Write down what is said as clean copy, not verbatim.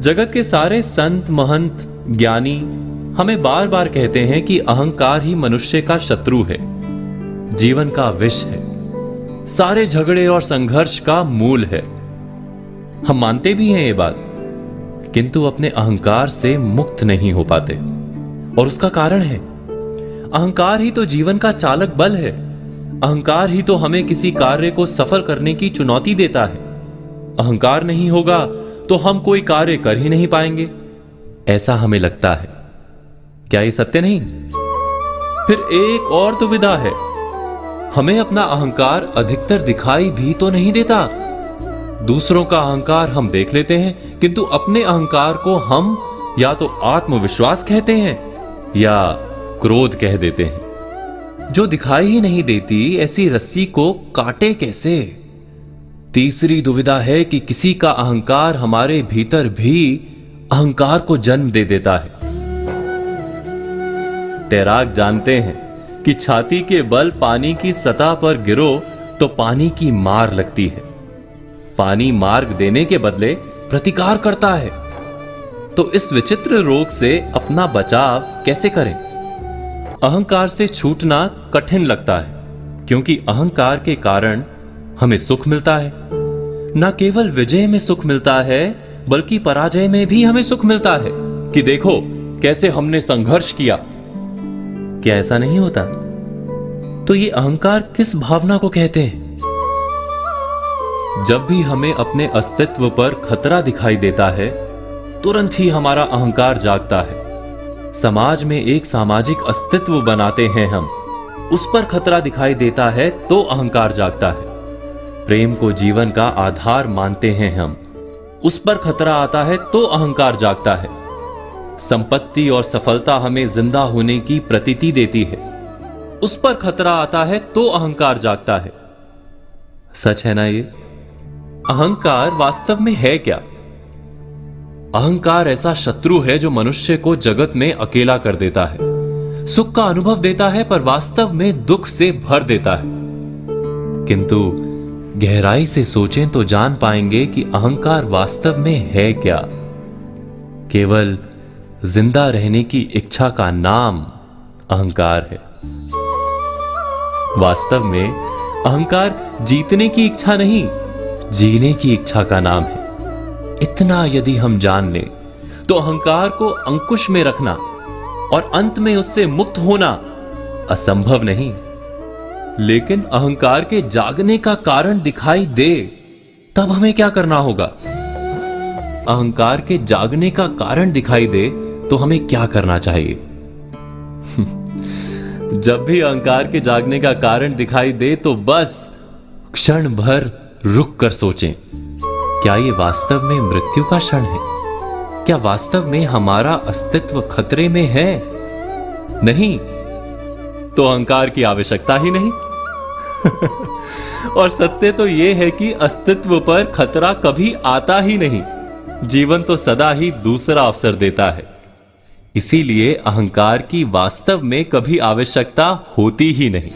जगत के सारे संत महंत ज्ञानी हमें बार बार कहते हैं कि अहंकार ही मनुष्य का शत्रु है, जीवन का विष है, सारे झगड़े और संघर्ष का मूल है। हम मानते भी हैं ये बात, किंतु अपने अहंकार से मुक्त नहीं हो पाते। और उसका कारण है अहंकार ही तो जीवन का चालक बल है। अहंकार ही तो हमें किसी कार्य को सफल करने की चुनौती देता है। अहंकार नहीं होगा तो हम कोई कार्य कर ही नहीं पाएंगे, ऐसा हमें लगता है। क्या ये सत्य नहीं? फिर एक और दुविधा है, हमें अपना अहंकार अधिकतर दिखाई भी तो नहीं देता। दूसरों का अहंकार हम देख लेते हैं, किंतु अपने अहंकार को हम या तो आत्मविश्वास कहते हैं या क्रोध कह देते हैं। जो दिखाई ही नहीं देती, ऐसी रस्सी को काटे कैसे? तीसरी दुविधा है कि किसी का अहंकार हमारे भीतर भी अहंकार को जन्म दे देता है। तैराक जानते हैं कि छाती के बल पानी की सतह पर गिरो तो पानी की मार लगती है। पानी मार्ग देने के बदले प्रतिकार करता है। तो इस विचित्र रोग से अपना बचाव कैसे करें? अहंकार से छूटना कठिन लगता है, क्योंकि अहंकार के कारण हमें सुख मिलता है। न केवल विजय में सुख मिलता है, बल्कि पराजय में भी हमें सुख मिलता है कि देखो कैसे हमने संघर्ष किया। क्या ऐसा नहीं होता? तो ये अहंकार किस भावना को कहते हैं? जब भी हमें अपने अस्तित्व पर खतरा दिखाई देता है, तुरंत ही हमारा अहंकार जागता है। समाज में एक सामाजिक अस्तित्व बनाते हैं हम, उस पर खतरा दिखाई देता है तो अहंकार जागता है। प्रेम को जीवन का आधार मानते हैं हम, उस पर खतरा आता है तो अहंकार जागता है। संपत्ति और सफलता हमें जिंदा होने की प्रतीति देती है, उस पर खतरा आता है तो अहंकार जागता है। सच है ना ये? अहंकार वास्तव में है क्या? अहंकार ऐसा शत्रु है जो मनुष्य को जगत में अकेला कर देता है। सुख का अनुभव देता है पर वास्तव में दुख से भर देता है। किंतु गहराई से सोचें तो जान पाएंगे कि अहंकार वास्तव में है क्या? केवल जिंदा रहने की इच्छा का नाम अहंकार है। वास्तव में अहंकार जीतने की इच्छा नहीं, जीने की इच्छा का नाम है। इतना यदि हम जान लें तो अहंकार को अंकुश में रखना और अंत में उससे मुक्त होना असंभव नहीं। लेकिन अहंकार के जागने का कारण दिखाई दे, तब हमें क्या करना होगा? अहंकार के जागने का कारण दिखाई दे तो हमें क्या करना चाहिए? जब भी अहंकार के जागने का कारण दिखाई दे तो बस क्षण भर रुक कर सोचें, क्या ये वास्तव में मृत्यु का क्षण है? क्या वास्तव में हमारा अस्तित्व खतरे में है? नहीं तो अहंकार की आवश्यकता ही नहीं। और सत्य तो यह है कि अस्तित्व पर खतरा कभी आता ही नहीं। जीवन तो सदा ही दूसरा अवसर देता है। इसीलिए अहंकार की वास्तव में कभी आवश्यकता होती ही नहीं।